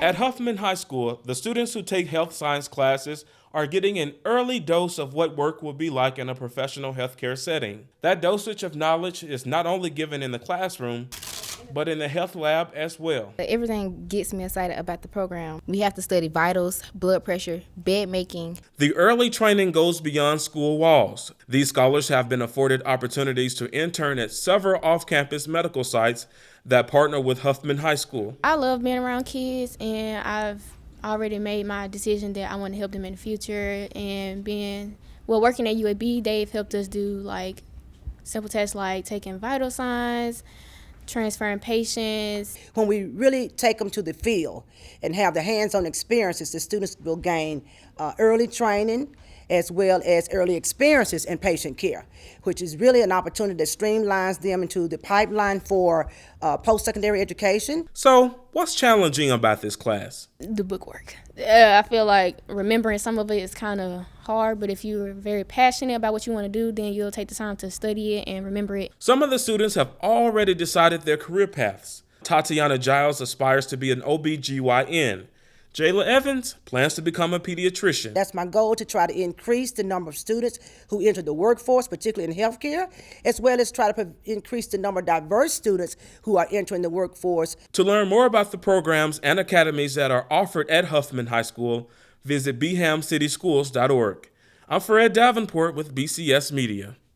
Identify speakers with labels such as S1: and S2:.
S1: At Huffman High School, the students who take health science classes are getting an early dose of what work will be like in a professional healthcare setting. That dosage of knowledge is not only given in the classroom, but in the health lab as well.
S2: Everything gets me excited about the program. We have to study vitals, blood pressure, bed making.
S1: The early training goes beyond school walls. These scholars have been afforded opportunities to intern at several off-campus medical sites that partner with Huffman High School.
S2: I love being around kids, and I've already made my decision that I want to help them in the future. And working at UAB, they've helped us do like simple tests like taking vital signs, transferring patients.
S3: When we really take them to the field and have the hands-on experiences, the students will gain early training as well as early experiences in patient care, which is really an opportunity that streamlines them into the pipeline for post-secondary education.
S1: So, what's challenging about this class?
S2: The bookwork. I feel like remembering some of it is kind of hard, but if you're very passionate about what you want to do, then you'll take the time to study it and remember it.
S1: Some of the students have already decided their career paths. Tatiana Giles aspires to be an OBGYN. Jayla Evans plans to become a pediatrician.
S3: That's my goal, to try to increase the number of students who enter the workforce, particularly in healthcare, as well as try to increase the number of diverse students who are entering the workforce.
S1: To learn more about the programs and academies that are offered at Huffman High School, visit BHAMCitySchools.org. I'm Fred Davenport with BCS Media.